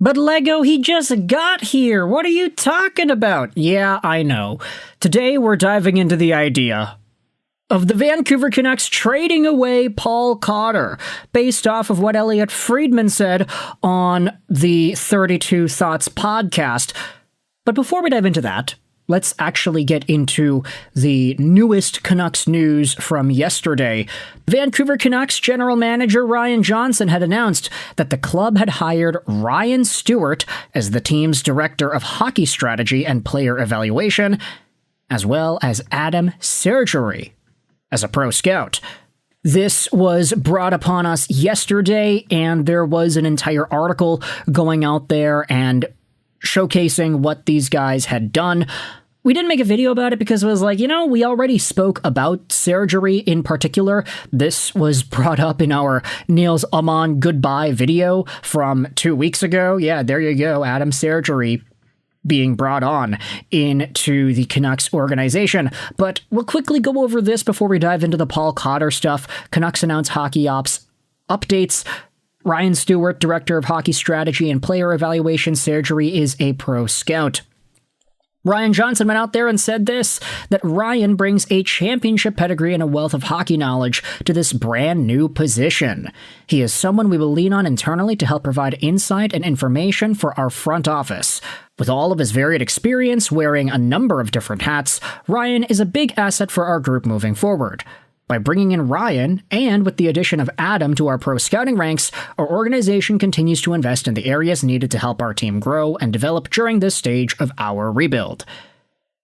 But Lego, he just got here. What are you talking about? Yeah, I know. Today we're diving into the idea of the Vancouver Canucks trading away Paul Cotter, based off of what Elliotte Friedman said on the 32 Thoughts podcast. But before we dive into that, let's actually get into the newest Canucks news from yesterday. Vancouver Canucks general manager Ryan Johnson had announced that the club had hired Ryan Stewart as the team's director of hockey strategy and player evaluation, as well as Adam Sergeant as a pro scout. This was brought upon us yesterday, and there was an entire article going out there and showcasing what these guys had done. We didn't make a video about it because it was like, we already spoke about surgery in particular. This was brought up in our Niels Amon goodbye video from 2 weeks ago. Yeah, there you go, Adam Surgery being brought on into the Canucks organization. But we'll quickly go over this before we dive into the Paul Cotter stuff. Canucks announced hockey ops updates. Ryan Stewart, director of hockey strategy and player evaluation. Surgery is a pro scout. Ryan Johnson went out there and said this, that Ryan brings a championship pedigree and a wealth of hockey knowledge to this brand new position. He is someone we will lean on internally to help provide insight and information for our front office. With all of his varied experience wearing a number of different hats, Ryan is a big asset for our group moving forward. By bringing in Ryan, and with the addition of Adam to our pro scouting ranks, our organization continues to invest in the areas needed to help our team grow and develop during this stage of our rebuild.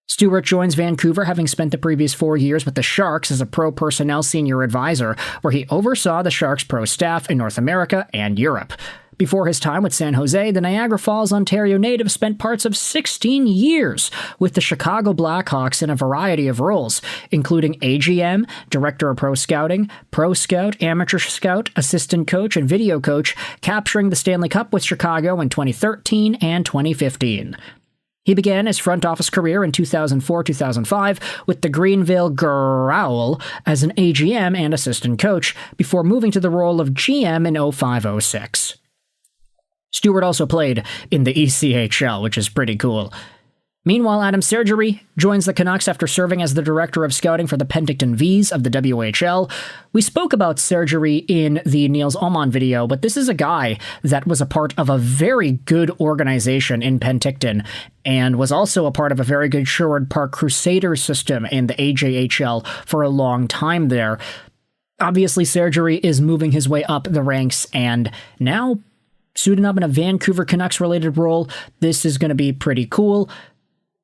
Stewart joins Vancouver, having spent the previous 4 years with the Sharks as a pro personnel senior advisor, where he oversaw the Sharks pro staff in North America and Europe. Before his time with San Jose, the Niagara Falls, Ontario native spent parts of 16 years with the Chicago Blackhawks in a variety of roles, including AGM, Director of Pro Scouting, Pro Scout, Amateur Scout, Assistant Coach, and Video Coach, capturing the Stanley Cup with Chicago in 2013 and 2015. He began his front office career in 2004-2005 with the Greenville Growl as an AGM and assistant coach, before moving to the role of GM in 05-06. Stewart also played in the ECHL, which is pretty cool. Meanwhile, Adam Sergeant joins the Canucks after serving as the director of scouting for the Penticton Vs of the WHL. We spoke about Sergeant in the Niels Amon video, but this is a guy that was a part of a very good organization in Penticton and was also a part of a very good Sherwood Park Crusaders system in the AJHL for a long time there. Obviously, Sergeant is moving his way up the ranks and now suiting up in a Vancouver Canucks-related role. This is going to be pretty cool.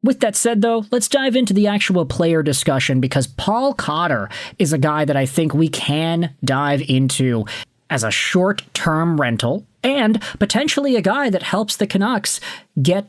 With that said, though, let's dive into the actual player discussion, because Paul Cotter is a guy that I think we can dive into as a short-term rental, and potentially a guy that helps the Canucks get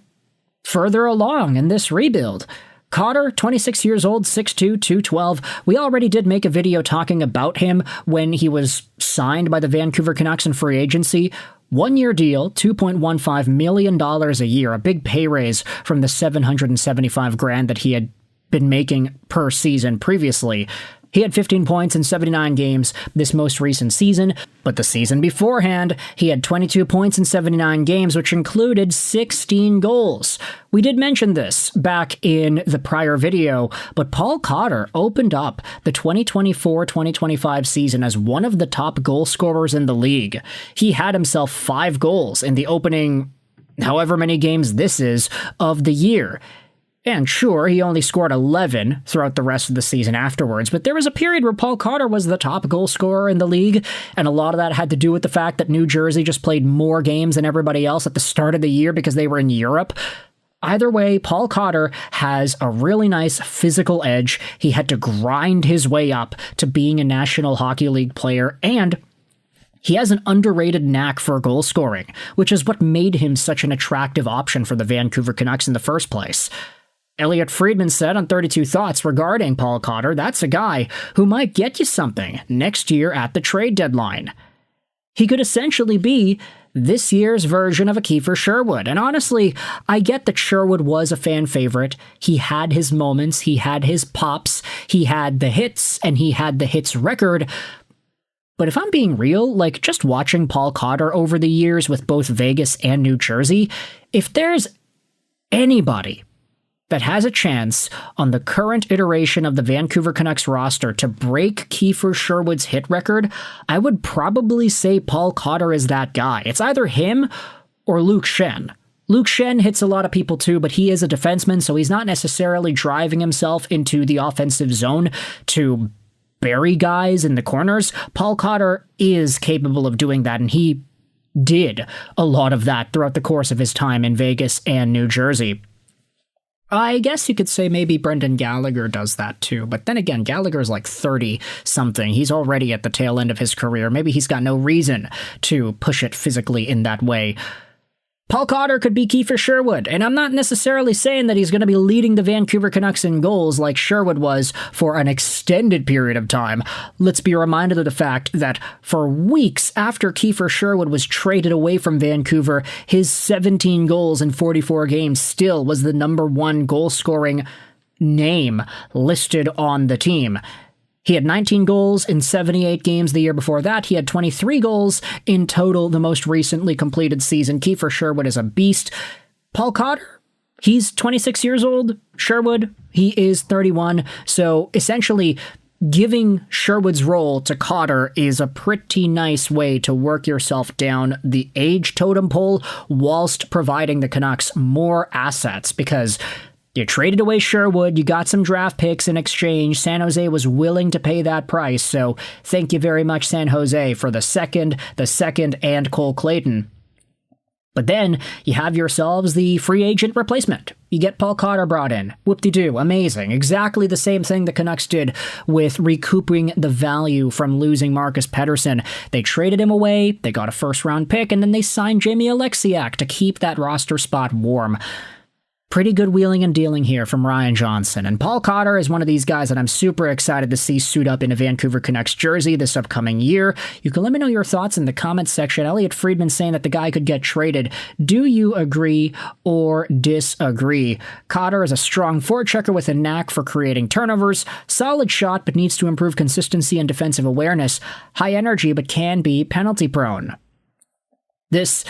further along in this rebuild. Cotter, 26 years old, 6'2", 212. We already did make a video talking about him when he was signed by the Vancouver Canucks in free agency. 1-year deal, $2.15 million a year, a big pay raise from the $775,000 that he had been making per season previously. He had 15 points in 79 games this most recent season, but the season beforehand, he had 22 points in 79 games, which included 16 goals. We did mention this back in the prior video, but Paul Cotter opened up the 2024-2025 season as one of the top goal scorers in the league. He had himself 5 goals in the opening, however many games this is, of the year. And sure, he only scored 11 throughout the rest of the season afterwards, but there was a period where Paul Cotter was the top goal scorer in the league, and a lot of that had to do with the fact that New Jersey just played more games than everybody else at the start of the year because they were in Europe. Either way, Paul Cotter has a really nice physical edge. He had to grind his way up to being a National Hockey League player, and he has an underrated knack for goal scoring, which is what made him such an attractive option for the Vancouver Canucks in the first place. Elliotte Friedman said on 32 Thoughts regarding Paul Cotter, that's a guy who might get you something next year at the trade deadline. He could essentially be this year's version of a Kiefer Sherwood. And honestly, I get that Sherwood was a fan favorite. He had his moments, he had his pops, he had the hits, and he had the hits record. But if I'm being real, like just watching Paul Cotter over the years with both Vegas and New Jersey, if there's anybody that has a chance on the current iteration of the Vancouver Canucks roster to break Kiefer Sherwood's hit record, I would probably say Paul Cotter is that guy. It's either him or Luke Schenn. Luke Schenn hits a lot of people too, but he is a defenseman, so he's not necessarily driving himself into the offensive zone to bury guys in the corners. Paul Cotter is capable of doing that, and he did a lot of that throughout the course of his time in Vegas and New Jersey. I guess you could say maybe Brendan Gallagher does that too, but then again, Gallagher's like 30-something. He's already at the tail end of his career. Maybe he's got no reason to push it physically in that way. Paul Cotter could be Kiefer Sherwood, and I'm not necessarily saying that he's going to be leading the Vancouver Canucks in goals like Sherwood was for an extended period of time. Let's be reminded of the fact that for weeks after Kiefer Sherwood was traded away from Vancouver, his 17 goals in 44 games still was the number one goal-scoring name listed on the team. He had 19 goals in 78 games the year before that. He had 23 goals in total the most recently completed season. Kiefer Sherwood is a beast. Paul Cotter, he's 26 years old. Sherwood, he is 31. So essentially, giving Sherwood's role to Cotter is a pretty nice way to work yourself down the age totem pole whilst providing the Canucks more assets, because you traded away Sherwood, you got some draft picks in exchange. San Jose was willing to pay that price, so thank you very much, San Jose, for the second, and Cole Clayton. But then you have yourselves the free agent replacement. You get Paul Cotter brought in. Whoop-de-doo, amazing. Exactly the same thing the Canucks did with recouping the value from losing Marcus Pettersson. They traded him away, they got a first-round pick, and then they signed Jamie Alexiak to keep that roster spot warm. Pretty good wheeling and dealing here from Ryan Johnson. And Paul Cotter is one of these guys that I'm super excited to see suit up in a Vancouver Canucks jersey this upcoming year. You can let me know your thoughts in the comments section. Elliotte Friedman saying that the guy could get traded. Do you agree or disagree? Cotter is a strong forechecker with a knack for creating turnovers. Solid shot, but needs to improve consistency and defensive awareness. High energy, but can be penalty prone. This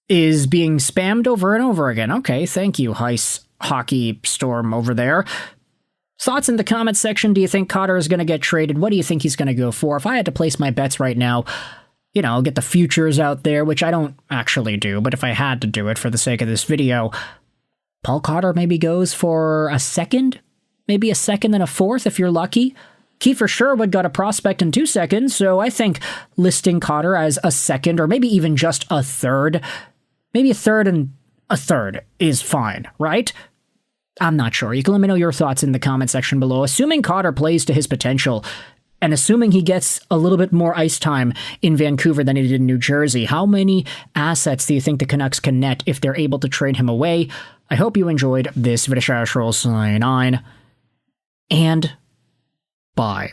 is being spammed over and over again. Okay, thank you, Heis Hockey Storm over there. Thoughts in the comments section. Do you think Cotter is going to get traded? What do you think he's going to go for? If I had to place my bets right now, get the futures out there, which I don't actually do, but if I had to do it for the sake of this video, Paul Cotter maybe goes for a second, maybe a second and a fourth if you're lucky. Kiefer Sherwood got a prospect in 2 seconds, so I think listing Cotter as a second or maybe even just a third, maybe a third and a third is fine, right? I'm not sure. You can let me know your thoughts in the comment section below. Assuming Cotter plays to his potential, and assuming he gets a little bit more ice time in Vancouver than he did in New Jersey, how many assets do you think the Canucks can net if they're able to trade him away? I hope you enjoyed this video. Sign on, and bye.